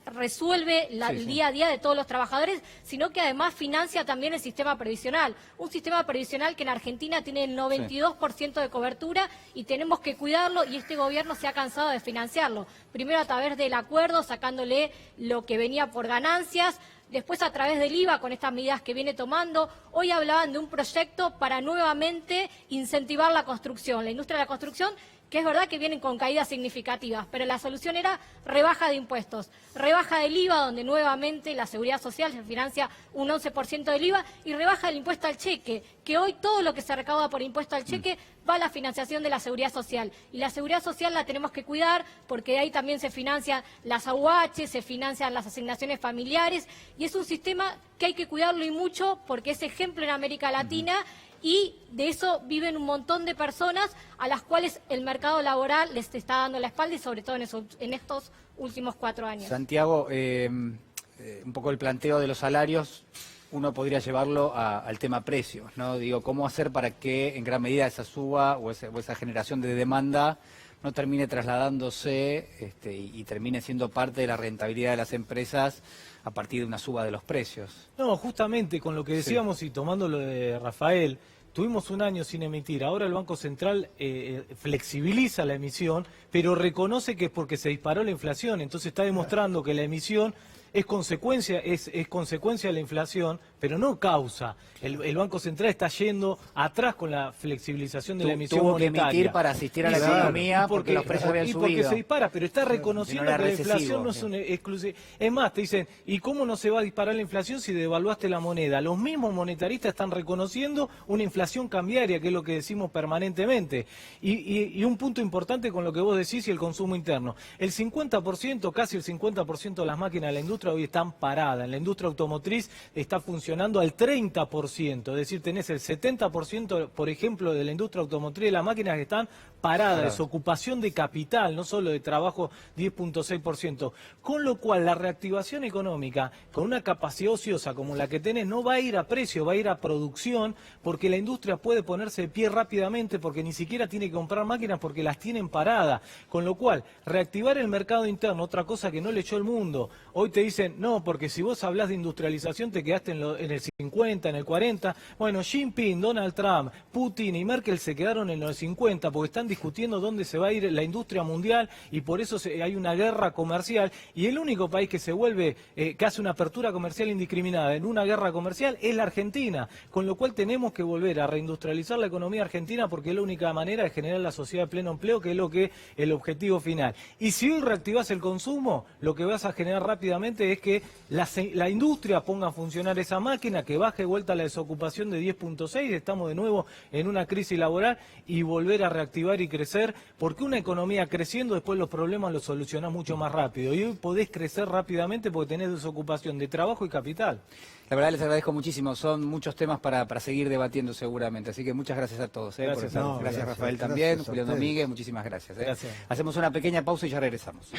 resuelve el día a día de todos los trabajadores, sino que además financia también el sistema previsional. Un sistema previsional que en Argentina tiene el 92% de cobertura y tenemos que cuidarlo, y este gobierno se ha cansado de financiarlo. Primero a través del acuerdo, sacándole lo que venía por ganancias, después a través del IVA con estas medidas que viene tomando. Hoy hablaban de un proyecto para nuevamente incentivar la construcción, la industria de la construcción, que es verdad que vienen con caídas significativas, pero la solución era rebaja de impuestos, rebaja del IVA, donde nuevamente la Seguridad Social se financia un 11% del IVA, y rebaja el impuesto al cheque, que hoy todo lo que se recauda por impuesto al cheque va a la financiación de la Seguridad Social. Y la Seguridad Social la tenemos que cuidar, porque de ahí también se financian las AUH, se financian las asignaciones familiares, y es un sistema que hay que cuidarlo y mucho, porque es ejemplo en América Latina, y de eso viven un montón de personas a las cuales el mercado laboral les está dando la espalda, y sobre todo en estos últimos 4 años. Santiago, un poco el planteo de los salarios, uno podría llevarlo al tema precios, ¿no? Digo, ¿cómo hacer para que en gran medida esa suba o esa generación de demanda no termine trasladándose y termine siendo parte de la rentabilidad de las empresas a partir de una suba de los precios? No, justamente con lo que decíamos y tomando lo de Rafael, tuvimos un año sin emitir. Ahora el Banco Central flexibiliza la emisión, pero reconoce que es porque se disparó la inflación. Entonces está demostrando que la emisión es consecuencia de la inflación, pero no causa. El Banco Central está yendo atrás con la flexibilización de la emisión monetaria. Tuvo que emitir para asistir a la economía porque los precios habían subido. Y porque se dispara, pero está reconociendo que la inflación no es una exclusiva. Es más, te dicen, ¿y cómo no se va a disparar la inflación si devaluaste la moneda? Los mismos monetaristas están reconociendo una inflación cambiaria, que es lo que decimos permanentemente. Y un punto importante con lo que vos decís y el consumo interno. El 50%, casi el 50% de las máquinas de la industria hoy están paradas. En la industria automotriz está funcionando al 30%. Es decir, tenés el 70%, por ejemplo, de la industria automotriz de las máquinas que están paradas. Desocupación de capital, no solo de trabajo, 10.6%. Con lo cual, la reactivación económica, con una capacidad ociosa como la que tenés, no va a ir a precio, va a ir a producción, porque la industria puede ponerse de pie rápidamente, porque ni siquiera tiene que comprar máquinas porque las tienen paradas. Con lo cual, reactivar el mercado interno, otra cosa que no leyó el mundo. Hoy te dicen, no, porque si vos hablás de industrialización te quedaste en el 50, en el 40. Bueno, Xi Jinping, Donald Trump, Putin y Merkel se quedaron en los 50 porque están discutiendo dónde se va a ir la industria mundial, y por eso hay una guerra comercial, y el único país que se vuelve, que hace una apertura comercial indiscriminada en una guerra comercial es la Argentina, con lo cual tenemos que volver a reindustrializar la economía argentina, porque es la única manera de generar la sociedad de pleno empleo, que es lo que el objetivo final. Y si hoy reactivás el consumo, lo que vas a generar rápidamente es que la industria ponga a funcionar esa máquina, que baje de vuelta la desocupación de 10.6, estamos de nuevo en una crisis laboral, y volver a reactivar y crecer, porque una economía creciendo después los problemas los solucionás mucho más rápido, y hoy podés crecer rápidamente porque tenés desocupación de trabajo y capital. La verdad les agradezco muchísimo, son muchos temas para seguir debatiendo seguramente, así que muchas gracias a todos. Gracias, gracias Rafael también, Julián Domínguez, muchísimas gracias. Gracias. Hacemos una pequeña pausa y ya regresamos.